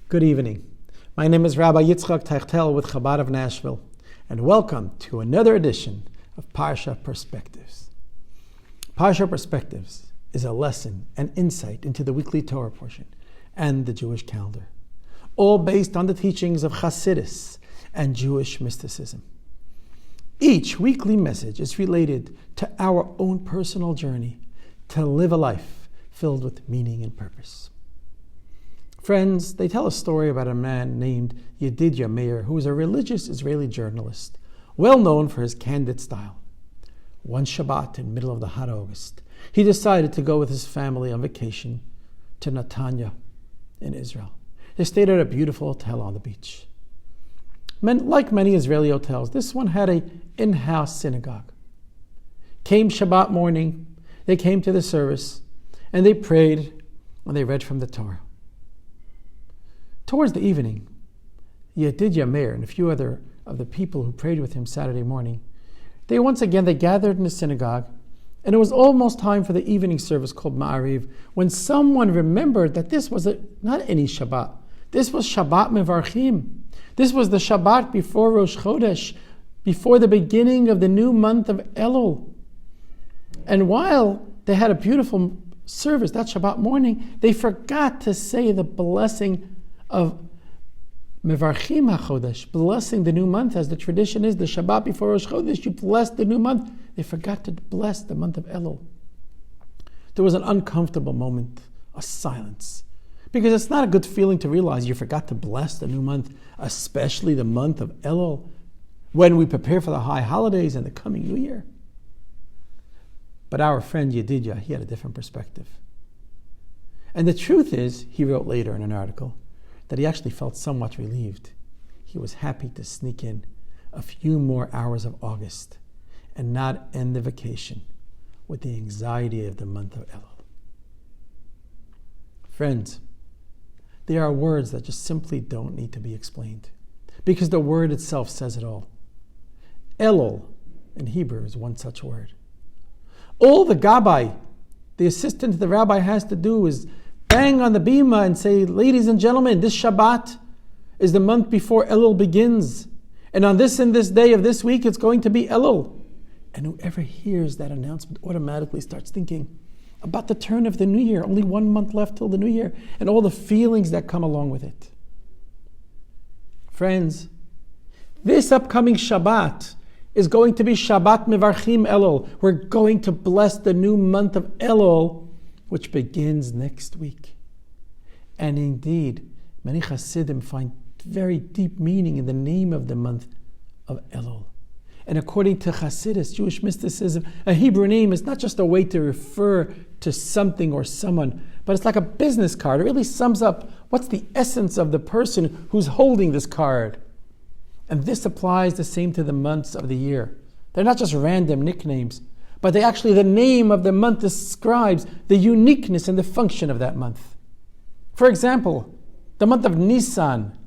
Good evening. My name is Rabbi Yitzchok Tiechtel with Chabad of Nashville, and welcome to another edition of Parsha Perspectives. Parsha Perspectives is a lesson and insight into the weekly Torah portion and the Jewish calendar, all based on the teachings of Chassidus and Jewish mysticism. Each weekly message is related to our own personal journey to live a life filled with meaning and purpose. Friends, they tell a story about a man named Yedidya Meir, who was a religious Israeli journalist, well known for his candid style. One Shabbat in the middle of the hot August, he decided to go with his family on vacation to Netanya in Israel. They stayed at a beautiful hotel on the beach. Like many Israeli hotels, this one had an in-house synagogue. Came Shabbat morning, they came to the service, and they prayed, and they read from the Torah. Towards the evening, Yedidya Meir and a few other of the people who prayed with him Saturday morning, they gathered in the synagogue, and it was almost time for the evening service called Ma'ariv, when someone remembered that this was not any Shabbat. This was Shabbat Mevarchim. This was the Shabbat before Rosh Chodesh, before the beginning of the new month of Elul. And while they had a beautiful service that Shabbat morning, they forgot to say the blessing of Mevarchim HaChodesh, blessing the new month, as the tradition is, the Shabbat before Rosh Chodesh, you bless the new month. They forgot to bless the month of Elul. There was an uncomfortable moment, a silence, because it's not a good feeling to realize you forgot to bless the new month, especially the month of Elul, when we prepare for the high holidays and the coming new year. But our friend Yedidya, he had a different perspective. And the truth is, he wrote later in an article, that he actually felt somewhat relieved. He was happy to sneak in a few more hours of August and not end the vacation with the anxiety of the month of Elul. Friends, there are words that just simply don't need to be explained, because the word itself says it all. Elul in Hebrew is one such word. All the gabbai, the assistant to the rabbi, has to do is bang on the bima and say, ladies and gentlemen, this Shabbat is the month before Elul begins. And on this and this day of this week, it's going to be Elul. And whoever hears that announcement automatically starts thinking about the turn of the new year, only 1 month left till the new year, and all the feelings that come along with it. Friends, this upcoming Shabbat is going to be Shabbat Mevarchim Elul. We're going to bless the new month of Elul, which begins next week. And indeed, many Chassidim find very deep meaning in the name of the month of Elul. And according to Chassidus, Jewish mysticism, a Hebrew name is not just a way to refer to something or someone, but it's like a business card. It really sums up what's the essence of the person who's holding this card. And this applies the same to the months of the year. They're not just random nicknames, but the name of the month describes the uniqueness and the function of that month. For example, the month of Nisan,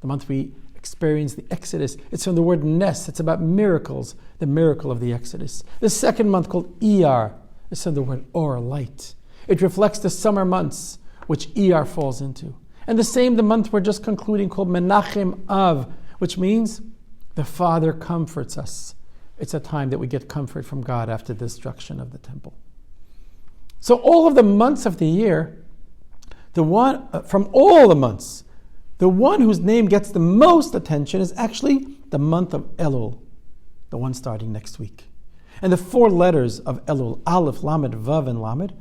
the month we experience the Exodus, it's from the word Nes, it's about miracles, the miracle of the Exodus. The second month, called Iyar, is from the word Or, light. It reflects the summer months, which Iyar falls into. And the month we're just concluding, called Menachem Av, which means the Father comforts us. It's a time that we get comfort from God after the destruction of the temple. So all of the months of the year, from all the months, the one whose name gets the most attention is actually the month of Elul, the one starting next week. And the 4 letters of Elul, Aleph, Lamed, Vav, and Lamed,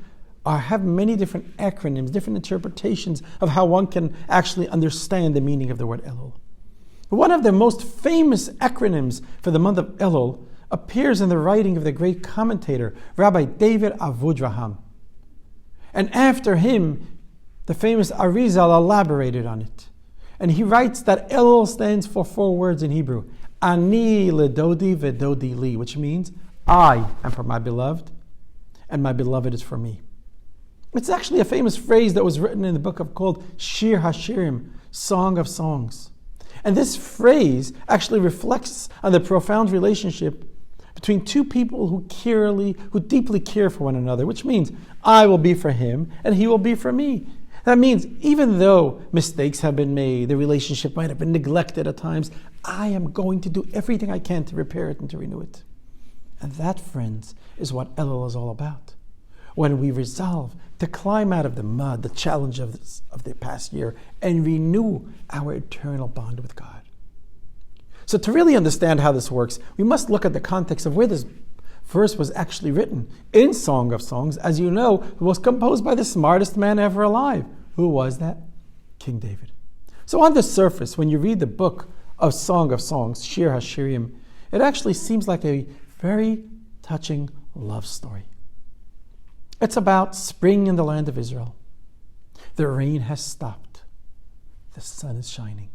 have many different acronyms, different interpretations of how one can actually understand the meaning of the word Elul. One of the most famous acronyms for the month of Elul appears in the writing of the great commentator, Rabbi David Avudraham. And after him, the famous Arizal elaborated on it. And he writes that Elul stands for 4 words in Hebrew. Ani ledodi vedodi li, which means, I am for my beloved, and my beloved is for me. It's actually a famous phrase that was written in the book called Shir HaShirim, Song of Songs. And this phrase actually reflects on the profound relationship between two people who deeply care for one another, which means I will be for him and he will be for me. That means even though mistakes have been made, the relationship might have been neglected at times, I am going to do everything I can to repair it and to renew it. And that, friends, is what Elul is all about. When we resolve to climb out of the mud, the challenge of the past year, and renew our eternal bond with God. So to really understand how this works, we must look at the context of where this verse was actually written. In Song of Songs, as you know, it was composed by the smartest man ever alive. Who was that? King David. So on the surface, when you read the book of Song of Songs, Shir HaShirim, it actually seems like a very touching love story. It's about spring in the land of Israel. The rain has stopped. The sun is shining.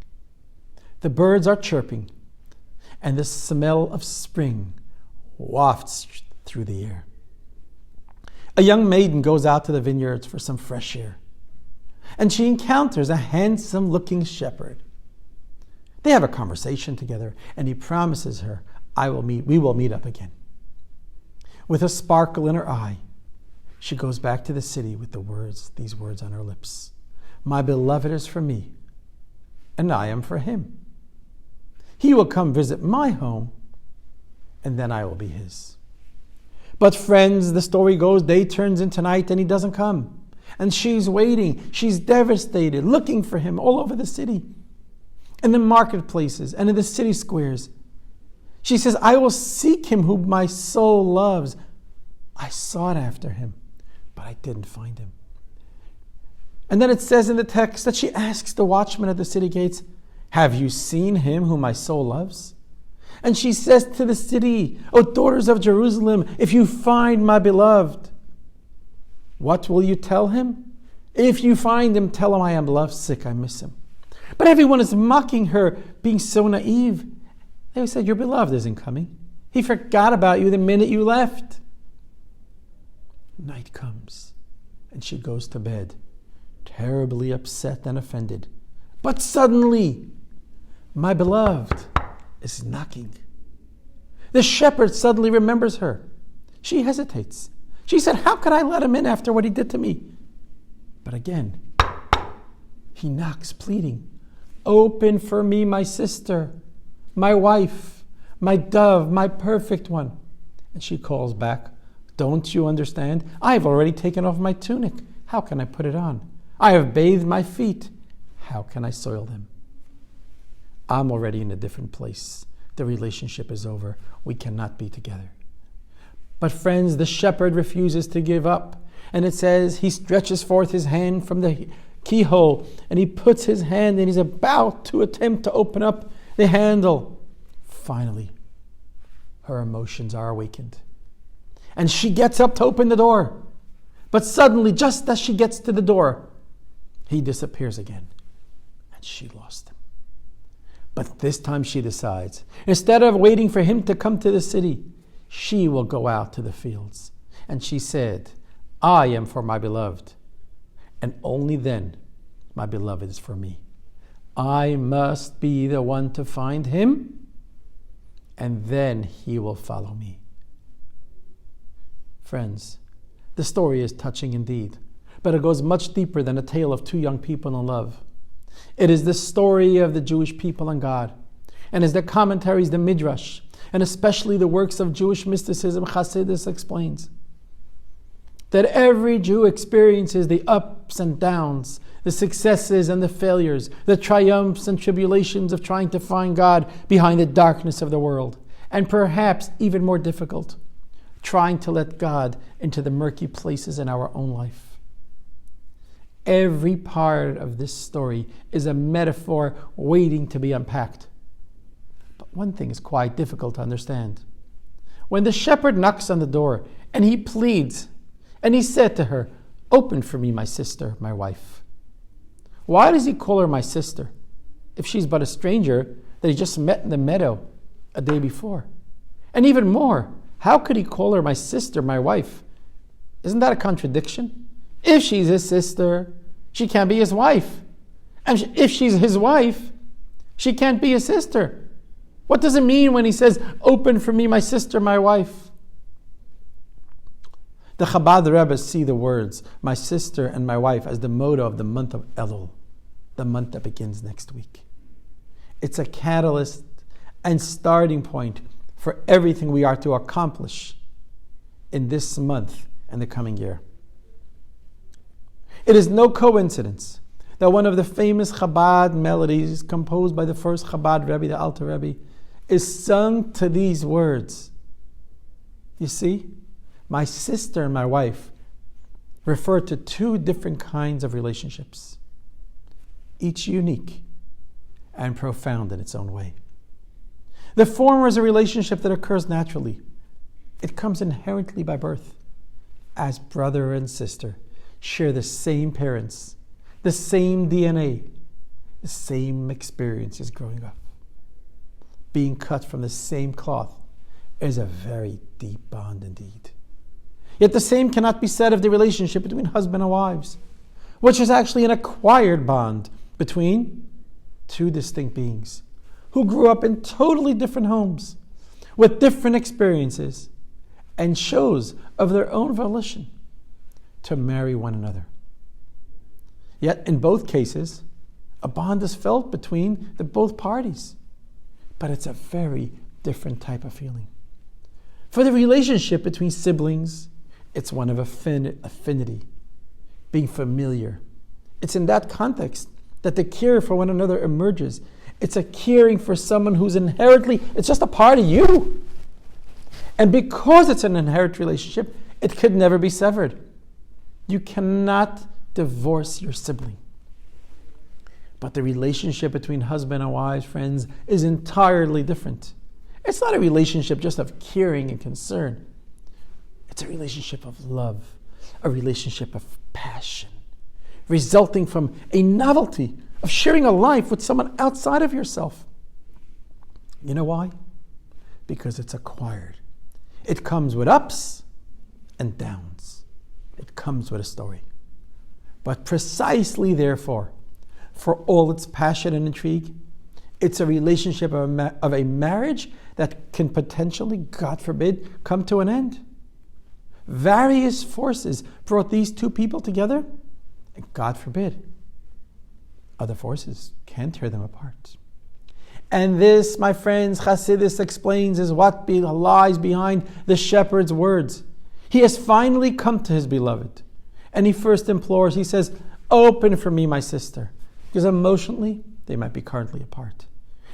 The birds are chirping. And the smell of spring wafts through the air. A young maiden goes out to the vineyards for some fresh air. And she encounters a handsome-looking shepherd. They have a conversation together, and he promises her, we will meet up again. With a sparkle in her eye, she goes back to the city with these words on her lips. My beloved is for me, and I am for him. He will come visit my home, and then I will be his. But friends, the story goes, day turns into night, and he doesn't come. And she's waiting. She's devastated, looking for him all over the city, in the marketplaces and in the city squares. She says, I will seek him whom my soul loves. I sought after him, but I didn't find him. And then it says in the text that she asks the watchman at the city gates, have you seen him whom my soul loves? And she says to the city, O daughters of Jerusalem, if you find my beloved, what will you tell him? If you find him, tell him I am lovesick, I miss him. But everyone is mocking her, being so naive. They said, your beloved isn't coming. He forgot about you the minute you left. Night comes, and she goes to bed, terribly upset and offended. But suddenly, my beloved is knocking. The shepherd suddenly remembers her. She hesitates. She said, how could I let him in after what he did to me? But again, he knocks, pleading, open for me, my sister, my wife, my dove, my perfect one. And she calls back, don't you understand? I have already taken off my tunic. How can I put it on? I have bathed my feet. How can I soil them? I'm already in a different place. The relationship is over. We cannot be together. But friends, the shepherd refuses to give up. And it says he stretches forth his hand from the keyhole and he puts his hand and he's about to attempt to open up the handle. Finally, her emotions are awakened. And she gets up to open the door. But suddenly, just as she gets to the door, he disappears again. And she lost him. But this time she decides, instead of waiting for him to come to the city, she will go out to the fields. And she said, I am for my beloved, and only then my beloved is for me. I must be the one to find him, and then he will follow me. Friends, the story is touching indeed, but it goes much deeper than a tale of two young people in love. It is the story of the Jewish people and God, and as the commentaries, the Midrash, and especially the works of Jewish mysticism, Chassidus explains that every Jew experiences the ups and downs, the successes and the failures, the triumphs and tribulations of trying to find God behind the darkness of the world, and perhaps even more difficult, trying to let God into the murky places in our own life. Every part of this story is a metaphor waiting to be unpacked. But one thing is quite difficult to understand. When the shepherd knocks on the door and he pleads, and he said to her, open for me, my sister, my wife. Why does he call her my sister if she's but a stranger that he just met in the meadow a day before? And even more, how could he call her my sister, my wife? Isn't that a contradiction? If she's his sister, she can't be his wife. And if she's his wife, she can't be his sister. What does it mean when he says, open for me, my sister, my wife? The Chabad Rebbe see the words, my sister and my wife, as the motto of the month of Elul, the month that begins next week. It's a catalyst and starting point for everything we are to accomplish in this month and the coming year. It is no coincidence that one of the famous Chabad melodies composed by the first Chabad Rebbe, the Alter Rebbe, is sung to these words. You see, my sister and my wife refer to two different kinds of relationships, each unique and profound in its own way. The former is a relationship that occurs naturally. It comes inherently by birth, as brother and sister share the same parents, the same DNA, the same experiences growing up. Being cut from the same cloth is a very deep bond indeed. Yet the same cannot be said of the relationship between husband and wives, which is actually an acquired bond between two distinct beings who grew up in totally different homes with different experiences and chose of their own volition to marry one another. Yet in both cases, a bond is felt between the both parties, but it's a very different type of feeling. For the relationship between siblings, it's one of affinity, being familiar. It's in that context that the care for one another emerges. It's a caring for someone who's inherently, it's just a part of you. And because it's an inherent relationship, it could never be severed. You cannot divorce your sibling. But the relationship between husband and wife, friends, is entirely different. It's not a relationship just of caring and concern. It's a relationship of love, a relationship of passion, resulting from a novelty of sharing a life with someone outside of yourself. You know why? Because it's acquired. It comes with ups and downs. It comes with a story. But precisely therefore, for all its passion and intrigue, it's a relationship of a marriage that can potentially, God forbid, come to an end. Various forces brought these two people together, and God forbid, other forces can tear them apart. And this, my friends, Chassidus explains, is what lies behind the shepherd's words. He has finally come to his beloved, and he first implores, he says, open for me, my sister, because emotionally, they might be currently apart.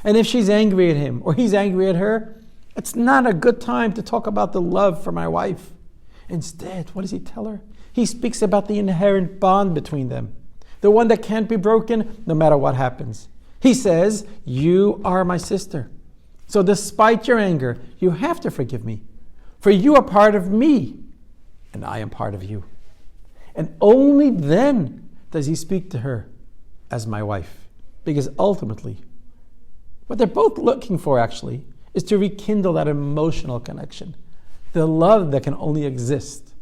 And if she's angry at him, or he's angry at her, it's not a good time to talk about the love for my wife. Instead, what does he tell her? He speaks about the inherent bond between them, the one that can't be broken no matter what happens. He says, you are my sister. So despite your anger, you have to forgive me, for you are part of me, and I am part of you. And only then does he speak to her as my wife, because ultimately, what they're both looking for actually is to rekindle that emotional connection, the love that can only exist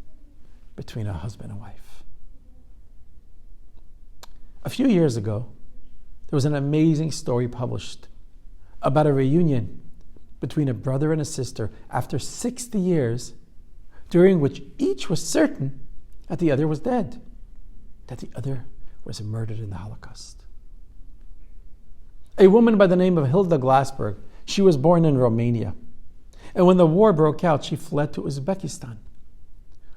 between a husband and wife. A few years ago, there was an amazing story published about a reunion between a brother and a sister after 60 years, during which each was certain that the other was dead, that the other was murdered in the Holocaust. A woman by the name of Hilda Glassberg, she was born in Romania. And when the war broke out, she fled to Uzbekistan,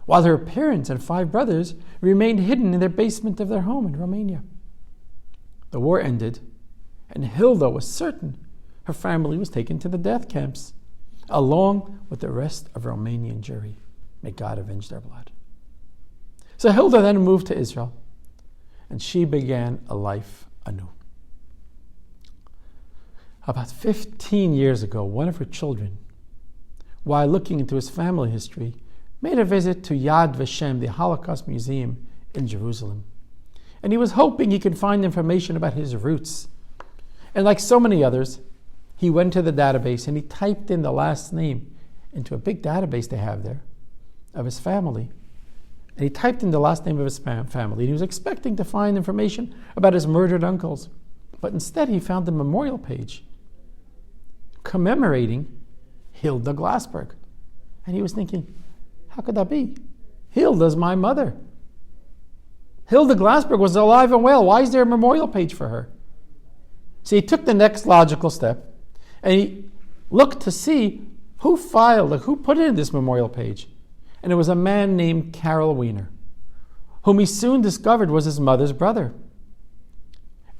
while her parents and 5 brothers remained hidden in their basement of their home in Romania. The war ended, and Hilda was certain her family was taken to the death camps, along with the rest of Romanian Jewry. May God avenge their blood. So Hilda then moved to Israel, and she began a life anew. About 15 years ago, one of her children, while looking into his family history, made a visit to Yad Vashem, the Holocaust Museum in Jerusalem. And he was hoping he could find information about his roots. And like so many others, he went to the database and he typed in the last name into a big database they have there of his family. And he typed in the last name of his family. And he was expecting to find information about his murdered uncles. But instead he found a memorial page commemorating Hilda Glassberg. And he was thinking, how could that be? Hilda's my mother. Hilda Glassberg was alive and well. Why is there a memorial page for her? So he took the next logical step and he looked to see who put in this memorial page. And it was a man named Carol Wiener, whom he soon discovered was his mother's brother.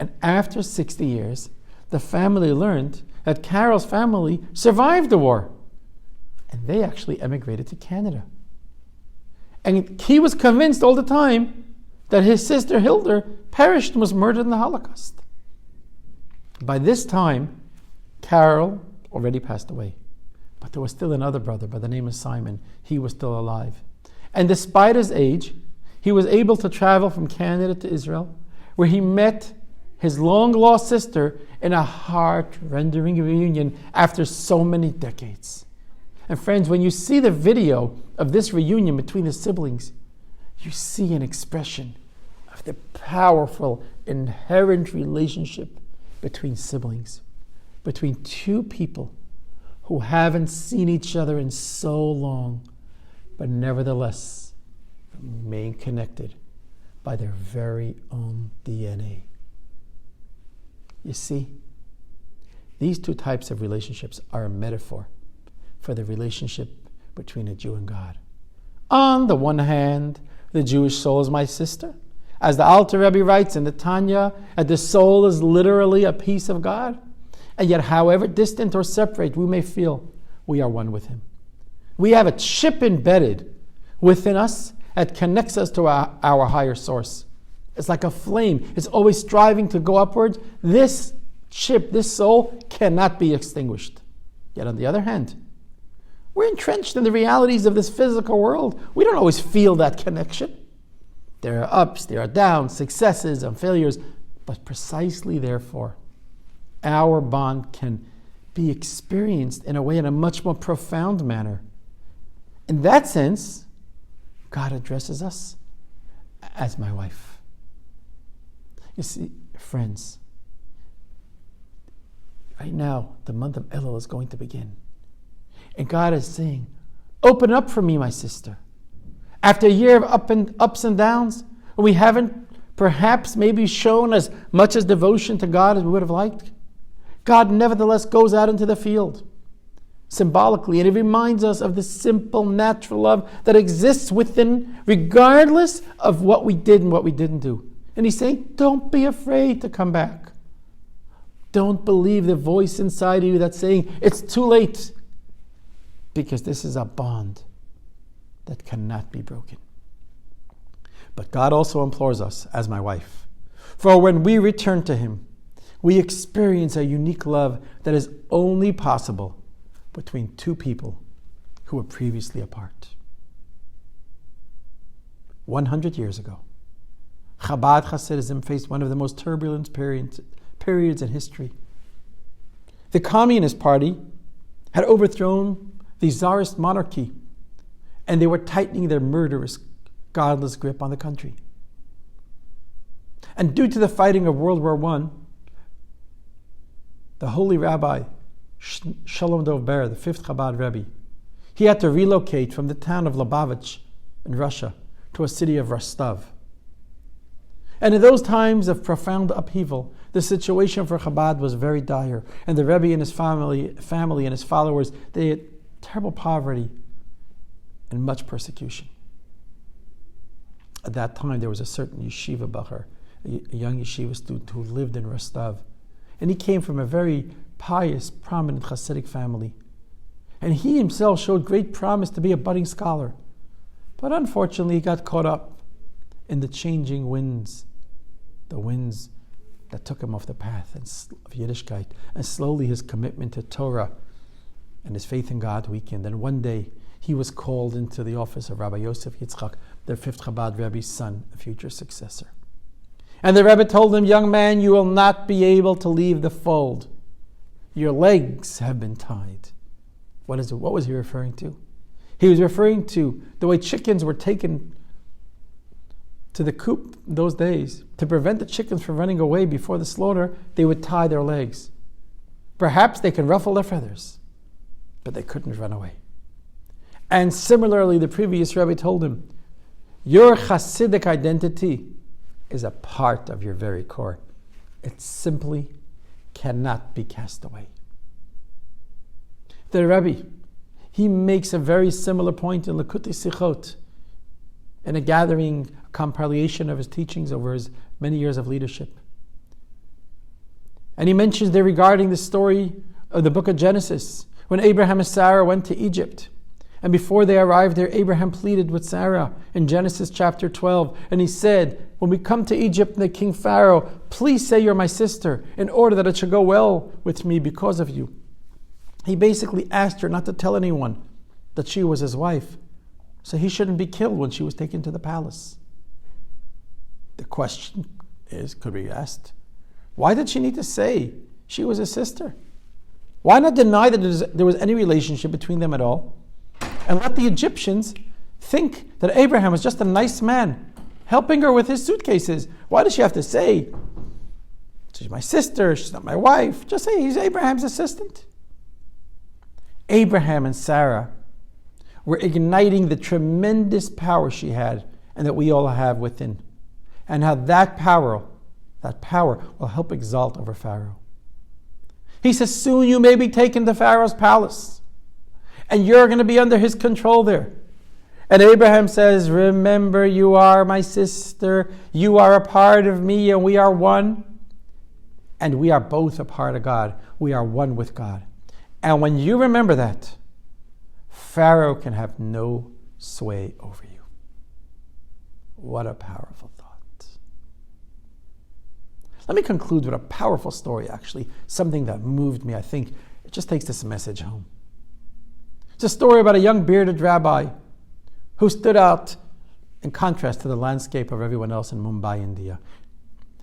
And after 60 years, the family learned that Carol's family survived the war. And they actually emigrated to Canada. And he was convinced all the time that his sister Hilda perished and was murdered in the Holocaust. By this time, Carol already passed away. But there was still another brother by the name of Simon. He was still alive. And despite his age, he was able to travel from Canada to Israel, where he met his long-lost sister in a heart-rending reunion after so many decades. And friends, when you see the video of this reunion between the siblings, you see an expression of the powerful, inherent relationship between siblings, between two people who haven't seen each other in so long, but nevertheless remain connected by their very own DNA. You see, these two types of relationships are a metaphor for the relationship between a Jew and God. On the one hand, the Jewish soul is my sister. As the Alter Rebbe writes in the Tanya, that the soul is literally a piece of God. And yet, however distant or separate we may feel, we are one with Him. We have a chip embedded within us that connects us to our higher source. It's like a flame. It's always striving to go upwards. This chip, this soul, cannot be extinguished. Yet on the other hand, we're entrenched in the realities of this physical world. We don't always feel that connection. There are ups, there are downs, successes and failures. But precisely therefore, our bond can be experienced in a much more profound manner. In that sense, God addresses us as my wife. You see, friends, right now, the month of Elul is going to begin. And God is saying, open up for me, my sister. After a year of ups and downs, we haven't perhaps maybe shown as much as devotion to God as we would have liked. God nevertheless goes out into the field symbolically, and it reminds us of the simple, natural love that exists within, regardless of what we did and what we didn't do. And He's saying, don't be afraid to come back. Don't believe the voice inside of you that's saying, it's too late. Because this is a bond that cannot be broken. But God also implores us, as my wife, for when we return to Him, we experience a unique love that is only possible between two people who were previously apart. 100 years ago, Chabad Chassidism faced one of the most turbulent periods in history. The Communist Party had overthrown the Tsarist monarchy, and they were tightening their murderous, godless grip on the country. And due to the fighting of World War I, the holy Rabbi Shalom Dov Ber, the fifth Chabad Rebbe, he had to relocate from the town of Lubavitch in Russia to a city of Rostov. And in those times of profound upheaval, the situation for Chabad was very dire. And the Rebbe and his family and his followers, they had terrible poverty and much persecution. At that time, there was a certain yeshiva bacher, a young yeshiva student who lived in Rostov. And he came from a very pious, prominent Hasidic family. And he himself showed great promise to be a budding scholar. But unfortunately, he got caught up in the changing winds, the winds that took him off the path of Yiddishkeit. And slowly his commitment to Torah and his faith in God weakened. And one day, he was called into the office of Rabbi Yitzchok, the fifth Chabad Rebbe's son, a future successor. And the Rebbe told him, young man, you will not be able to leave the fold. Your legs have been tied. What was he referring to? He was referring to the way chickens were taken to the coop in those days. To prevent the chickens from running away before the slaughter, they would tie their legs. Perhaps they could ruffle their feathers, but they couldn't run away. And similarly, the previous Rebbe told him, Your Hasidic identity is a part of your very core. It simply cannot be cast away. The Rebbe, he makes a very similar point in Likutei Sichot, in a gathering, a compilation of his teachings over his many years of leadership. And he mentions there regarding the story of the book of Genesis, when Abraham and Sarah went to Egypt. And before they arrived there, Abraham pleaded with Sarah in Genesis chapter 12. And he said, when we come to Egypt and the king Pharaoh, please say you're my sister in order that it should go well with me because of you. He basically asked her not to tell anyone that she was his wife, so he shouldn't be killed when she was taken to the palace. The question is, could be asked, why did she need to say she was his sister? Why not deny that there was any relationship between them at all? And let the Egyptians think that Abraham was just a nice man, helping her with his suitcases. Why does she have to say, she's my sister, she's not my wife? Just say he's Abraham's assistant. Abraham and Sarah were igniting the tremendous power she had and that we all have within. And how that power will help exalt over Pharaoh. He says, soon you may be taken to Pharaoh's palace. And you're going to be under his control there. And Abraham says, remember, you are my sister. You are a part of me and we are one. And we are both a part of God. We are one with God. And when you remember that, Pharaoh can have no sway over you. What a powerful thought. Let me conclude with a powerful story, actually. Something that moved me, I think. It just takes this message home. It's a story about a young bearded rabbi who stood out in contrast to the landscape of everyone else in Mumbai, India.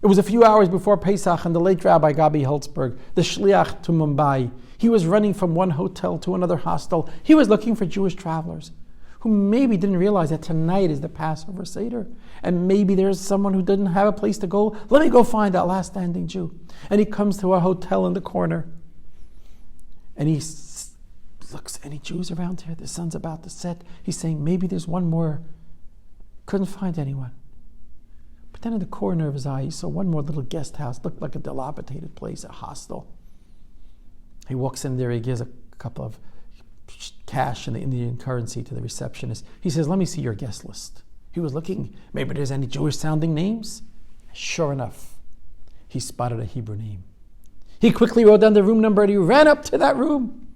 It was a few hours before Pesach, and the late Rabbi Gabi Holtzberg, the shliach to Mumbai, he was running from one hotel to another hostel. He was looking for Jewish travelers who maybe didn't realize that tonight is the Passover Seder, and maybe there's someone who didn't have a place to go. Let me go find that last standing Jew. And he comes to a hotel in the corner, and he looks, any Jews around here? The sun's about to set. He's saying, maybe there's one more. Couldn't find anyone. But then in the corner of his eye, he saw one more little guest house. Looked like a dilapidated place, a hostel. He walks in there, he gives a couple of cash in the Indian currency to the receptionist. He says, let me see your guest list. He was looking, maybe there's any Jewish sounding names. Sure enough, he spotted a Hebrew name. He quickly wrote down the room number and he ran up to that room.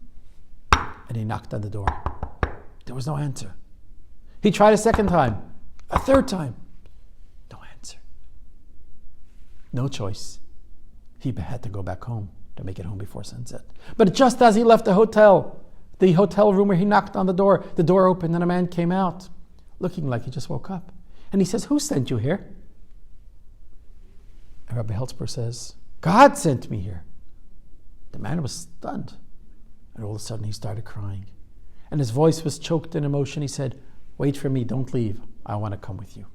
And he knocked on the door. There was no answer. He tried a second time, a third time. No answer. No choice. He had to go back home to make it home before sunset. But just as he left the hotel room where he knocked on the door opened and a man came out, looking like he just woke up. And he says, who sent you here? And Rabbi Holtzberg says, God sent me here. The man was stunned. And all of a sudden he started crying. And his voice was choked in emotion. He said, wait for me, don't leave. I want to come with you.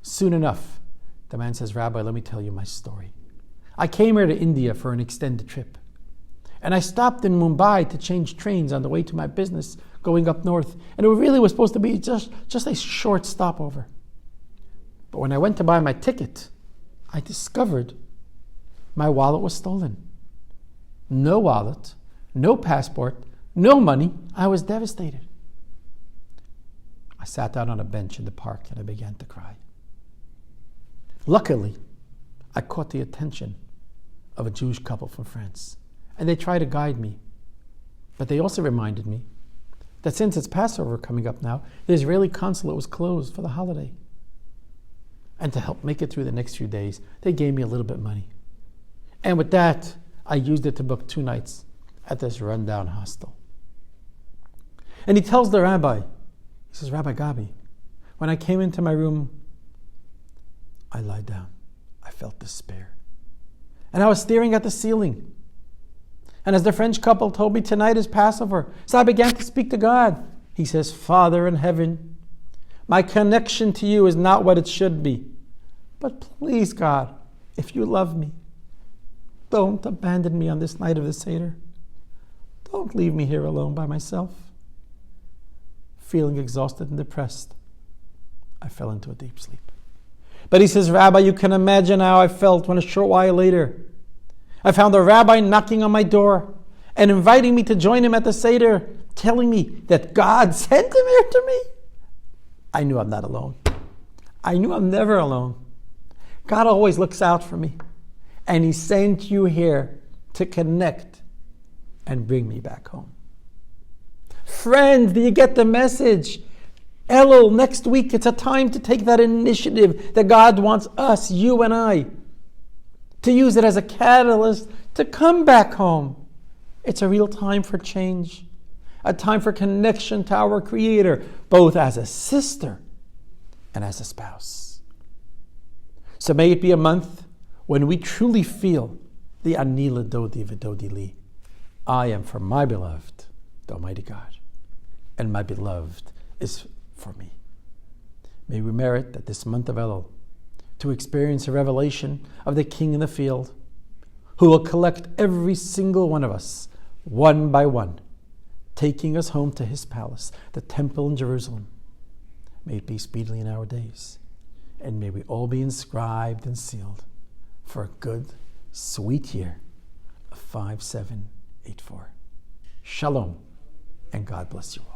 Soon enough, the man says, Rabbi, let me tell you my story. I came here to India for an extended trip. And I stopped in Mumbai to change trains on the way to my business going up north. And it really was supposed to be just a short stopover. But when I went to buy my ticket, I discovered my wallet was stolen. No wallet, no passport, no money. I was devastated. I sat down on a bench in the park and I began to cry. Luckily, I caught the attention of a Jewish couple from France. And they tried to guide me. But they also reminded me that since it's Passover coming up now, the Israeli consulate was closed for the holiday. And to help make it through the next few days, they gave me a little bit of money. And with that, I used it to book 2 nights at this rundown hostel. And he tells the rabbi, he says, Rabbi Gabi, when I came into my room, I lied down. I felt despair. And I was staring at the ceiling. And as the French couple told me, tonight is Passover. So I began to speak to God. He says, Father in heaven, my connection to you is not what it should be. But please, God, if you love me, don't abandon me on this night of the Seder. Don't leave me here alone by myself. Feeling exhausted and depressed, I fell into a deep sleep. But he says, Rabbi, you can imagine how I felt when a short while later I found a rabbi knocking on my door and inviting me to join him at the Seder, telling me that God sent him here to me. I knew I'm not alone. I knew I'm never alone. God always looks out for me. And he sent you here to connect and bring me back home. Friends, do you get the message? Elul, next week, it's a time to take that initiative that God wants us, you and I, to use it as a catalyst to come back home. It's a real time for change, a time for connection to our Creator, both as a sister and as a spouse. So may it be a month when we truly feel the Ani L'Dodi V'Dodi Li. I am for my beloved, the Almighty God, and my beloved is for me. May we merit that this month of Elul to experience a revelation of the King in the field, who will collect every single one of us, one by one, taking us home to his palace, the temple in Jerusalem. May it be speedily in our days, and may we all be inscribed and sealed for a good, sweet year of 5784. Shalom, and God bless you all.